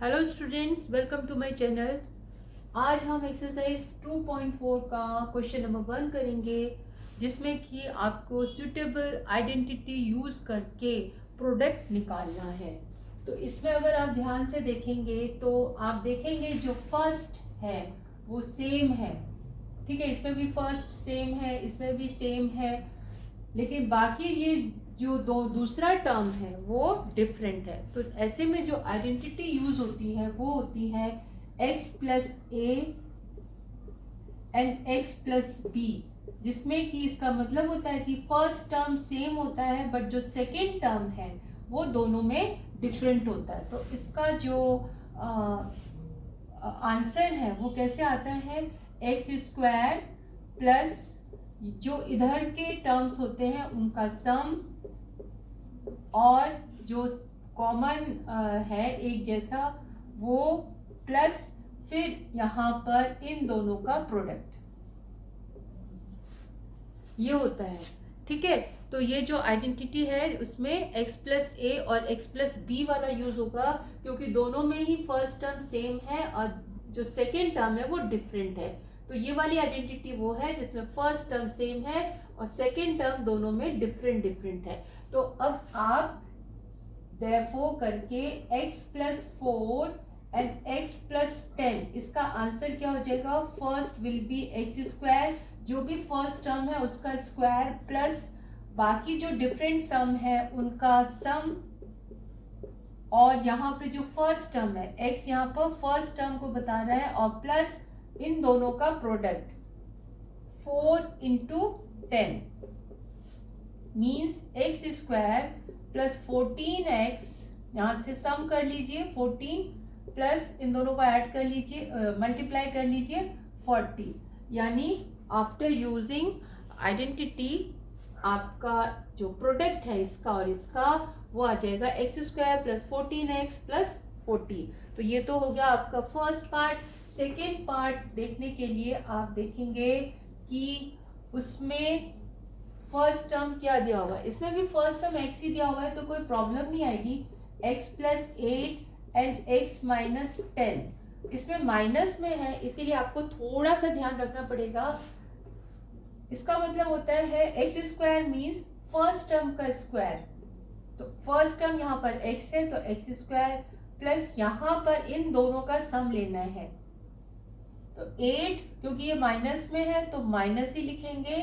Hello students, welcome to my channel. आज हम exercise 2.4 का क्वेश्चन नंबर 1 करेंगे, जिसमें कि आपको सूटेबल आइडेंटिटी यूज़ करके प्रोडक्ट निकालना है। तो इसमें अगर आप ध्यान से देखेंगे तो आप देखेंगे जो फर्स्ट है वो सेम है। ठीक है, इसमें भी फर्स्ट सेम है, इसमें भी सेम है, लेकिन बाकी ये जो दो दूसरा टर्म है वो डिफरेंट है। तो ऐसे में जो आइडेंटिटी यूज होती है वो होती है x plus a and x plus b, जिसमें कि इसका मतलब होता है कि फर्स्ट टर्म सेम होता है बट जो सेकेंड टर्म है वो दोनों में डिफरेंट होता है। तो इसका जो आंसर है वो कैसे आता है, एक्स स्क्वायर प्लस जो इधर के टर्म्स होते हैं उनका सम और जो कॉमन है एक जैसा वो, प्लस फिर यहाँ पर इन दोनों का प्रोडक्ट, ये होता है। ठीक है, तो ये जो आइडेंटिटी है उसमें x प्लस ए और x प्लस बी वाला यूज होगा, क्योंकि दोनों में ही फर्स्ट टर्म सेम है और जो सेकेंड टर्म है वो डिफरेंट है। तो ये वाली आइडेंटिटी वो है जिसमें फर्स्ट टर्म सेम है और सेकेंड टर्म दोनों में डिफरेंट है। तो अब आप therefore करके x plus 4 and x plus 10, इसका आंसर क्या हो जाएगा, first will be x square, जो भी फर्स्ट टर्म है उसका स्क्वायर, प्लस बाकी जो डिफरेंट सम है उनका सम, और यहाँ पे जो फर्स्ट टर्म है x यहाँ पर फर्स्ट टर्म को बता रहा है, और प्लस इन दोनों का product 4 into 10 means x square plus 14x, यहाँ से सम कर लीजिए 14 प्लस इन दोनों को ऐड कर लीजिए, मल्टीप्लाई कर लीजिए 40, यानी आफ्टर यूजिंग आइडेंटिटी आपका जो प्रोडक्ट है इसका और इसका वो आ जाएगा x square plus 14x plus 40। तो ये तो हो गया आपका फर्स्ट पार्ट। सेकेंड पार्ट देखने के लिए आप देखेंगे कि उसमें फर्स्ट टर्म क्या दिया हुआ है, इसमें भी फर्स्ट टर्म x ही दिया हुआ है तो कोई प्रॉब्लम नहीं आएगी। x plus 8 and x minus 10, इसमें माइनस में है इसीलिए आपको थोड़ा सा ध्यान रखना पड़ेगा। इसका मतलब होता है x square means first term का स्क्वायर, तो फर्स्ट टर्म यहाँ पर x है तो एक्स स्क्वायर प्लस यहाँ पर इन दोनों का सम लेना है। तो 8 क्योंकि ये माइनस में है तो माइनस ही लिखेंगे,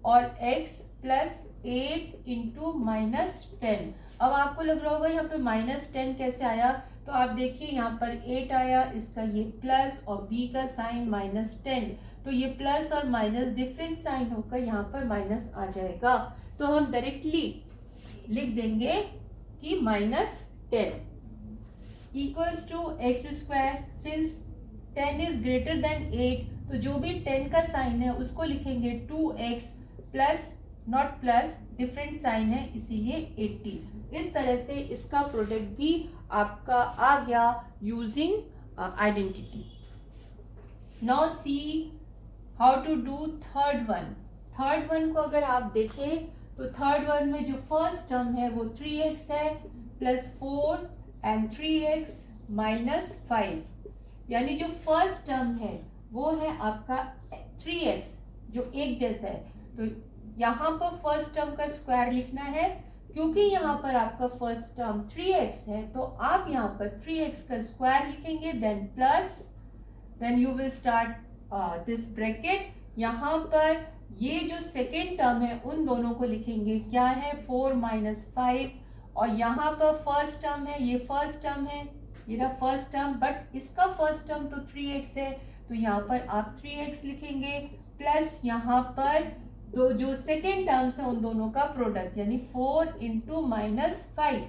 और x प्लस 8 इंटू माइनस 10। अब आपको लग रहा होगा यहाँ पे माइनस 10 कैसे आया, तो आप देखिए यहाँ पर 8 आया, इसका ये प्लस और b का साइन माइनस 10, तो ये प्लस और माइनस डिफरेंट साइन होकर यहाँ पर माइनस आ जाएगा। तो हम डायरेक्टली लिख देंगे कि minus 10 equals to x square, since 10 is greater than 8 तो जो भी 10 का साइन है उसको लिखेंगे 2x plus not plus different sign है इसीलिए 80। इस तरह से इसका प्रोडक्ट भी आपका आ गया using identity. Now see how to do third one. Third one को अगर आप देखें तो थर्ड वन में जो फर्स्ट टर्म है वो 3x है प्लस 4 एंड 3x माइनस 5, यानी जो फर्स्ट टर्म है वो है आपका 3x जो एक जैसा है। तो यहाँ पर फर्स्ट टर्म का स्क्वायर लिखना है, क्योंकि यहाँ पर आपका फर्स्ट टर्म 3x है तो आप यहाँ पर 3x का स्क्वायर लिखेंगे, then plus, then you will start this bracket. यहाँ पर ये जो सेकेंड टर्म है उन दोनों को लिखेंगे, क्या है 4 माइनस 5, और यहाँ पर फर्स्ट टर्म है, ये फर्स्ट टर्म है, ये रहा फर्स्ट टर्म, बट इसका फर्स्ट टर्म तो 3x है तो यहाँ पर आप 3x लिखेंगे, प्लस यहाँ पर दो जो सेकेंड टर्म्स है उन दोनों का प्रोडक्ट, यानी 4 इंटू माइनस 5,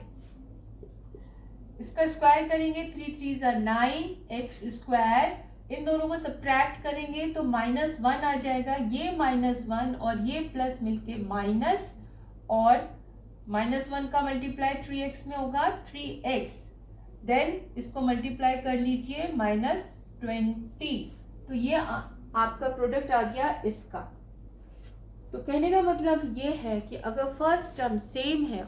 इसका स्क्वायर करेंगे 3 3 9 एक्स स्क्वायर, इन दोनों को सब्ट्रैक्ट करेंगे तो माइनस 1 आ जाएगा, ये माइनस 1 और ये प्लस मिलके माइनस, और माइनस 1 का मल्टीप्लाई 3x में होगा 3x, देन इसको मल्टीप्लाई कर लीजिए माइनस 20, तो ये आपका प्रोडक्ट आ गया इसका। तो कहने का मतलब ये है कि अगर फर्स्ट टर्म सेम है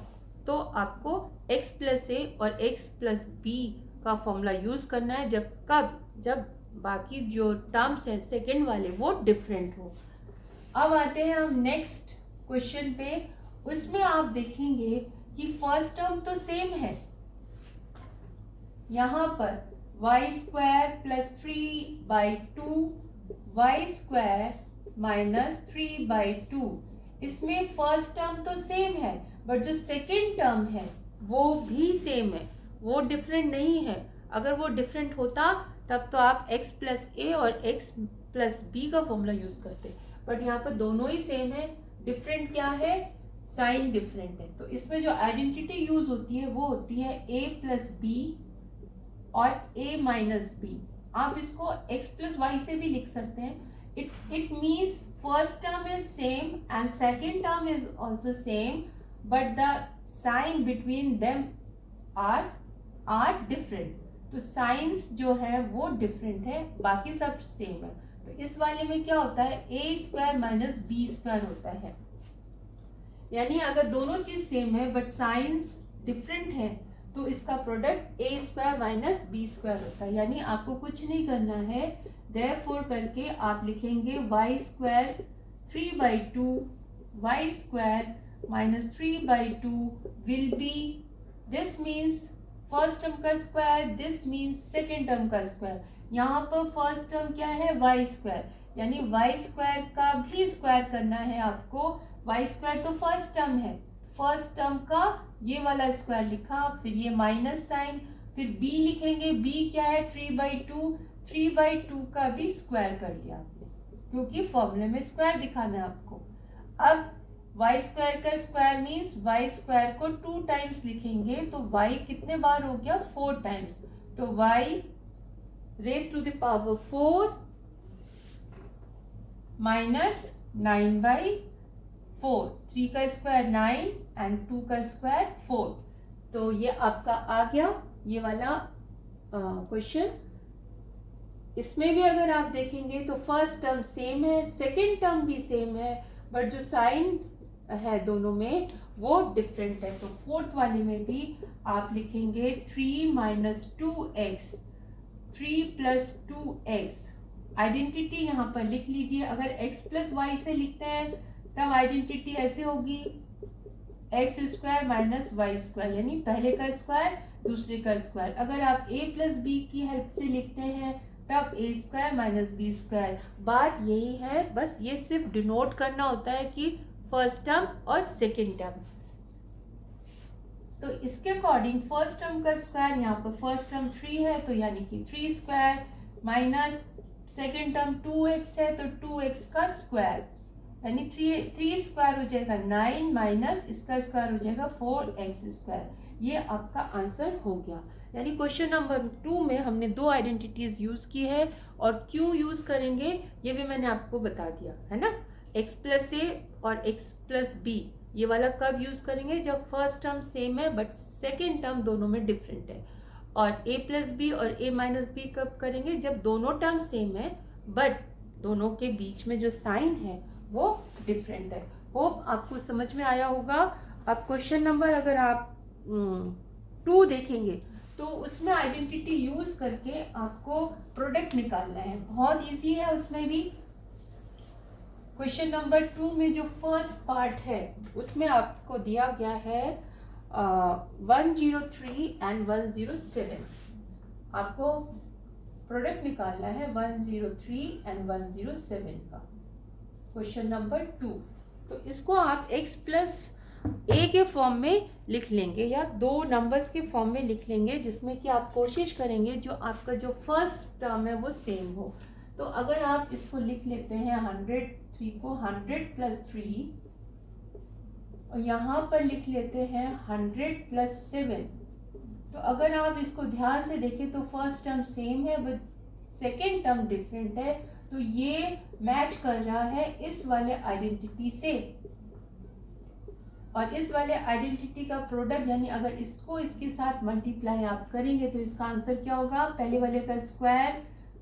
तो आपको x प्लस ए और x प्लस बी का फॉर्मूला यूज़ करना है। जब बाकी जो टर्म्स हैं सेकंड वाले वो डिफरेंट हो। अब आते हैं हम नेक्स्ट क्वेश्चन पे। उसमें आप देखेंगे कि फर्स्ट टर्म तो सेम है, यहाँ पर y² प्लस 3/2 y² माइनस 3/2, इसमें फर्स्ट टर्म तो सेम है बट जो सेकेंड टर्म है वो भी सेम है, वो डिफरेंट नहीं है। अगर वो डिफरेंट होता तब तो आप x प्लस ए और x प्लस बी का फॉर्मूला यूज करते, बट यहाँ पर दोनों ही सेम है। डिफरेंट क्या है? साइन डिफरेंट है। तो इसमें जो आइडेंटिटी यूज होती है वो होती है a प्लस बी और a माइनस बी। आप इसको x प्लस वाई से भी लिख सकते हैं। It means first term is same and second term is also same but the sign between them are different. तो साइंस जो है वो डिफरेंट है, बाकी सब सेम है। तो इस वाले में क्या होता है? a² माइनस b² होता है। यानी अगर दोनों चीज सेम है बट साइंस डिफरेंट है तो इसका प्रोडक्ट a² माइनस b² होता है। यानी आपको कुछ नहीं करना है, देयरफॉर करके आप लिखेंगे y² 3/2 y² minus 3/2 will be, this means first term का square, this means second term का स्क्वायर। यहाँ पर फर्स्ट टर्म क्या है? y², यानी y² का भी स्क्वायर करना है आपको। y² तो फर्स्ट टर्म है, फर्स्ट टर्म का ये वाला स्क्वायर लिखा, फिर ये माइनस साइन, फिर b लिखेंगे। b क्या है? 3/2, 3/2 का भी स्क्वायर कर लिया आपने, क्योंकि फॉर्मूले में स्क्वायर दिखाना है आपको। अब y² का स्क्वायर मीन्स y² को 2 टाइम्स लिखेंगे, तो y कितने बार हो गया? 4 टाइम्स। तो y raise to the power 4 minus 9/4, 3 का स्क्वायर 9 एंड 2 का स्क्वायर 4। तो ये आपका आ गया ये वाला क्वेश्चन। इसमें भी अगर आप देखेंगे तो फर्स्ट टर्म सेम है, सेकेंड टर्म भी सेम है, बट जो साइन है दोनों में वो डिफरेंट है। तो फोर्थ वाले में भी आप लिखेंगे 3 minus 2x, 3 plus 2x। Identity यहाँ पर लिख लीजिए। अगर x प्लस वाई से लिखते हैं तब आइडेंटिटी ऐसे होगी x² माइनस y², यानी पहले का स्क्वायर दूसरे का स्क्वायर। अगर आप a प्लस बी की हेल्प से लिखते हैं तब a² माइनस b²। बात यही है, बस ये सिर्फ डिनोट करना होता है कि फर्स्ट टर्म और सेकेंड टर्म। तो इसके अकॉर्डिंग फर्स्ट टर्म का स्क्वायर, यहाँ पर फर्स्ट टर्म 3 है तो यानी कि 3² माइनस सेकेंड टर्म 2x है तो 2x का स्क्वायर, यानी 3 स्क्वायर हो जाएगा 9 माइनस इसका स्क्वायर हो जाएगा 4x²। ये आपका आंसर हो गया। यानी क्वेश्चन नंबर 2 में हमने 2 आइडेंटिटीज यूज की है, और क्यों यूज करेंगे ये भी मैंने आपको बता दिया है ना। x प्लस ए और x प्लस बी ये वाला कब यूज करेंगे? जब फर्स्ट टर्म सेम है बट सेकेंड टर्म दोनों में डिफरेंट है। और a प्लस बी और a माइनस बी कब करेंगे? जब दोनों टर्म सेम है बट दोनों के बीच में जो साइन है वो डिफरेंट है। होप आपको समझ में आया होगा। अब क्वेश्चन नंबर अगर आप 2 देखेंगे तो उसमें आइडेंटिटी यूज करके आपको प्रोडक्ट निकालना है। बहुत इजी है उसमें भी। क्वेश्चन नंबर 2 में जो फर्स्ट पार्ट है उसमें आपको दिया गया है 103 एंड 107। आपको प्रोडक्ट निकालना है 103 एंड 107 का। क्वेश्चन नंबर 2, तो इसको आप x प्लस ए के फॉर्म में लिख लेंगे या 2 नंबर्स के फॉर्म में लिख लेंगे, जिसमें कि आप कोशिश करेंगे जो आपका जो फर्स्ट टर्म है वो सेम हो। तो अगर आप इसको लिख लेते हैं 103 को 100 प्लस 3, और यहाँ पर लिख लेते हैं 100 प्लस 7। तो अगर आप इसको ध्यान से देखें तो फर्स्ट टर्म सेम है बट सेकेंड टर्म डिफरेंट है, तो ये मैच कर रहा है इस वाले आइडेंटिटी से। और इस वाले आइडेंटिटी का प्रोडक्ट, यानी अगर इसको इसके साथ मल्टीप्लाई आप करेंगे तो इसका आंसर क्या होगा? पहले वाले का स्क्वायर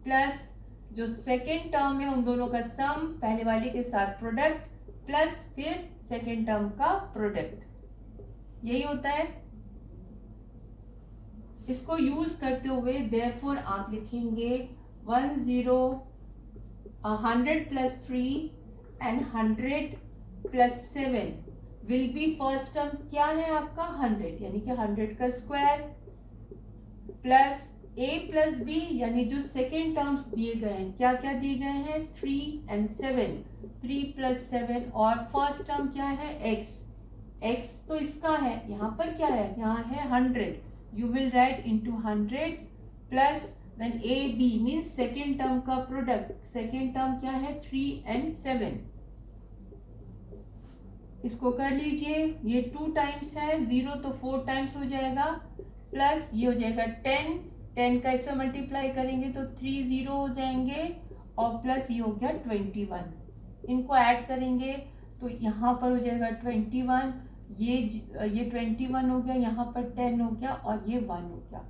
प्लस जो सेकेंड टर्म है उन दोनों का सम, पहले वाले के साथ प्रोडक्ट प्लस फिर सेकेंड टर्म का प्रोडक्ट, यही होता है। इसको यूज करते हुए देयरफॉर आप लिखेंगे 100 plus 3 and 100 plus 7 will be first term क्या है आपका 100 यानी कि 100 का square plus a plus b यानी जो सेकेंड टर्म्स दिए गए हैं क्या क्या दिए गए हैं 3 एंड 7 3 प्लस 7 और फर्स्ट टर्म क्या है x x तो इसका है यहाँ पर क्या है यहाँ है 100 you will write into 100 plus then a b means second term का प्रोडक्ट सेकेंड टर्म क्या है 3 एंड 7 इसको कर लीजिए ये 2 टाइम्स है 0 तो 4 टाइम्स हो जाएगा प्लस ये हो जाएगा 10 का इसमें मल्टीप्लाई करेंगे तो 3 0 हो जाएंगे और प्लस ये हो गया 21 इनको ऐड करेंगे तो यहाँ पर हो जाएगा 21 ये 21 हो गया यहाँ पर 10 हो गया और ये 1 हो गया।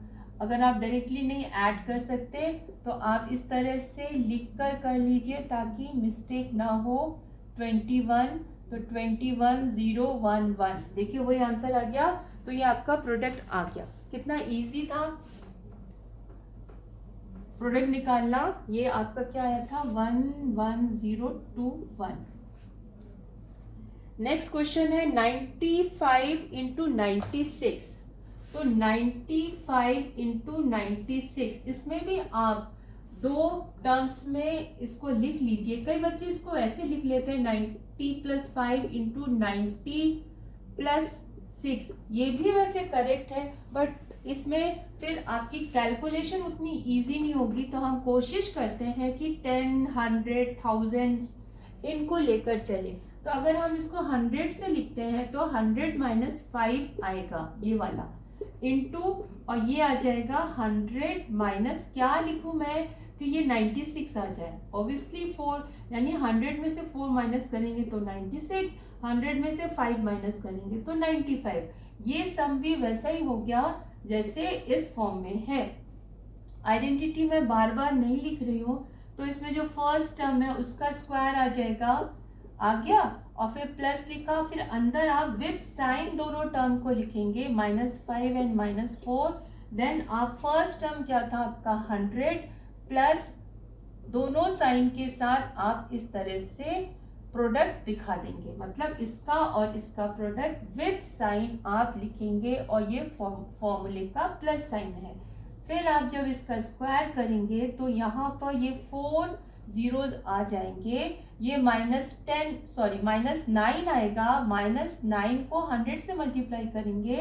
अगर आप डायरेक्टली नहीं ऐड कर सकते तो आप इस तरह से लिख कर लीजिए ताकि मिस्टेक ना हो 21 तो 21011 देखिए वही आंसर आ गया। तो ये आपका प्रोडक्ट आ गया। कितना इजी था प्रोडक्ट निकालना। ये आपका क्या आया था 11021। नेक्स्ट क्वेश्चन है 95 इंटू 96। तो 95 इंटू 96 इसमें भी आप 2 टर्म्स में इसको लिख लीजिए। कई बच्चे इसको ऐसे लिख लेते हैं 90 प्लस 5 इंटू 90 प्लस 6। ये भी वैसे करेक्ट है बट इसमें फिर आपकी कैलकुलेशन उतनी इजी नहीं होगी। तो हम कोशिश करते हैं कि 10, 100, 1000 इनको लेकर चले। तो अगर हम इसको 100 से लिखते हैं तो 100 माइनस 5 आएगा ये वाला इनटू और ये आ जाएगा 100 माइनस क्या लिखूं मैं कि ये 96 आ जाए। ऑब्वियसली 4 यानी 100 में से 4 माइनस करेंगे तो 96, 100 में से 5 माइनस करेंगे तो 95। ये सम भी वैसा ही हो गया जैसे इस फॉर्म में है। आइडेंटिटी मैं बार बार नहीं लिख रही हूँ। तो इसमें जो फर्स्ट टर्म है उसका स्क्वायर आ जाएगा आ गया और फिर प्लस लिखा फिर अंदर आप विद साइन दोनों टर्म को लिखेंगे -5 एंड -4। देन आप फर्स्ट टर्म क्या था आपका 100 प्लस दोनों साइन के साथ आप इस तरह से प्रोडक्ट दिखा देंगे। मतलब इसका और इसका प्रोडक्ट विद साइन आप लिखेंगे और ये फॉर्मूले का प्लस साइन है। फिर आप जब इसका स्क्वायर करेंगे तो यहाँ पर ये 4 जीरोज आ जाएंगे। ये -9 आएगा। -9 को 100 से मल्टीप्लाई करेंगे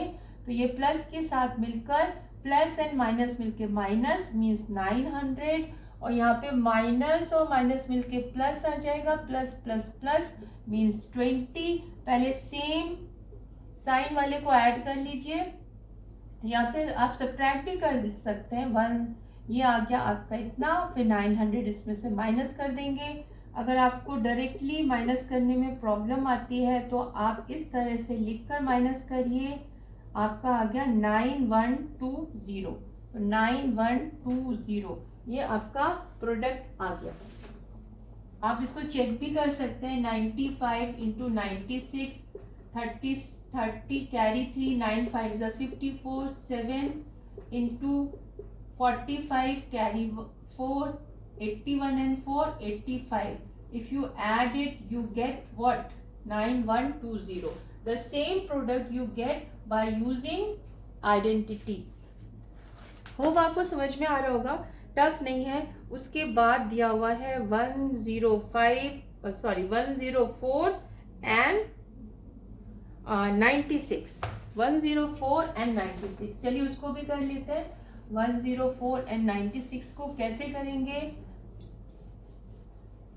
तो ये प्लस के साथ मिलकर प्लस एंड माइनस मिलके माइनस मीन्स 900 और यहाँ पे माइनस और माइनस मिलके प्लस आ जाएगा। Plus plus plus means 20। पहले सेम साइन वाले को ऐड कर लीजिए या फिर आप सब्ट्रैक्ट भी कर सकते हैं। 1 ये आ गया आपका इतना, फिर 900 इसमें से माइनस कर देंगे। अगर आपको डायरेक्टली माइनस करने में प्रॉब्लम आती है तो आप इस तरह से लिखकर माइनस करिए। आपका आ गया 9120। तो 9120 ये आपका प्रोडक्ट आ गया। आप इसको चेक भी कर सकते हैं। 95 into 96 30 carry 3 9 5 54 7 into 45 carry 4 81 and 4 85. If you add it you get what 9120. The same product you get by using identity. Hope आपको समझ में आ रहा होगा, टफ नहीं है। उसके बाद दिया हुआ है 104 and 96। 104 and 96 चलिए उसको भी कर लेते हैं। 104 and 96 को कैसे करेंगे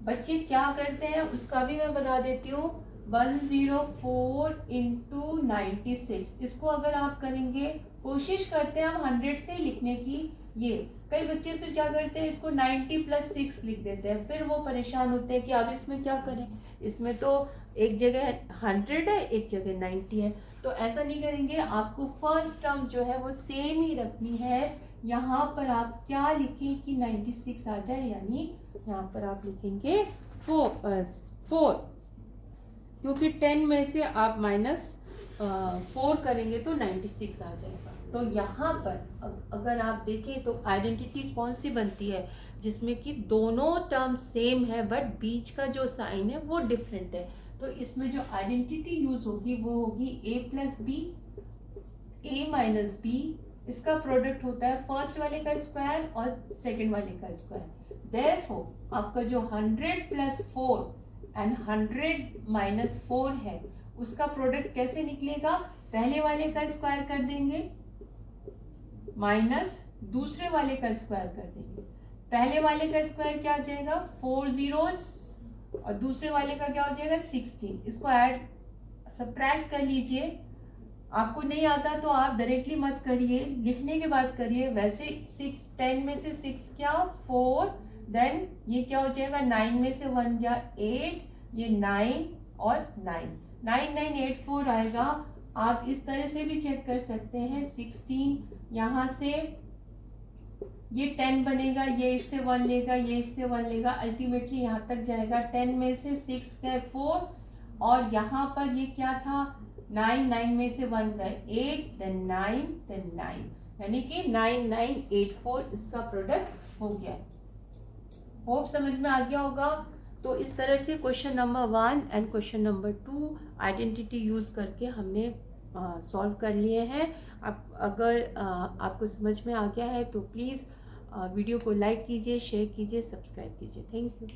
बच्चे, क्या करते हैं उसका भी मैं बता देती हूँ। 104 इंटू 96 इसको अगर आप करेंगे, कोशिश करते हैं हम 100 से लिखने की। ये कई बच्चे फिर क्या करते हैं इसको 90 प्लस 6 लिख देते हैं, फिर वो परेशान होते हैं कि अब इसमें क्या करें। इसमें तो एक जगह 100 है एक जगह 90 है, तो ऐसा नहीं करेंगे। आपको फर्स्ट टर्म जो है वो सेम ही रखनी है। यहाँ पर आप क्या लिखें कि 96 आ जाए, यानी यहाँ पर आप लिखेंगे 4 क्योंकि 10 में से आप -4 करेंगे तो 96 आ जाएगा। तो यहाँ पर अगर आप देखें तो आइडेंटिटी कौन सी बनती है, जिसमें कि दोनों टर्म सेम है बट बीच का जो साइन है वो डिफरेंट है। तो इसमें जो आइडेंटिटी यूज होगी वो होगी a plus b, a minus b, इसका प्रोडक्ट होता है फर्स्ट वाले का स्क्वायर और सेकंड वाले का स्क्वायर। देयरफॉर आपका जो 100 प्लस 4 एंड 100 माइनस 4 है उसका प्रोडक्ट कैसे निकलेगा, पहले वाले का स्क्वायर कर देंगे माइनस दूसरे वाले का स्क्वायर कर देंगे। पहले वाले का स्क्वायर क्या आ जाएगा 4 zeros और दूसरे वाले का क्या हो जाएगा 16। इसको ऐड सब्ट्रैक्ट कर लीजिए। आपको नहीं आता तो आप डायरेक्टली मत करिए, लिखने के बाद करिए। वैसे 6 10 में से 6 क्या 4, देन ये क्या हो जाएगा 9 में से 1 गया 8, ये 9 और 9 9984 आएगा। आप इस तरह से भी चेक कर सकते हैं 16 यहाँ से ये 10 बनेगा, ये इससे 1 लेगा, ये इससे 1 लेगा, अल्टीमेटली यहाँ तक जाएगा 10 में से 6 गए 4 और यहाँ पर ये क्या था 9 9 में से 1 गए 8 देन 9 देन 9, यानी कि 9984 इसका प्रोडक्ट हो गया। होप समझ में आ गया होगा। तो इस तरह से question number 1 and question number 2 identity use करके हमने सॉल्व कर लिए हैं। आप अगर आपको समझ में आ गया है तो प्लीज़ वीडियो को लाइक कीजिए, शेयर कीजिए, सब्सक्राइब कीजिए। Thank you.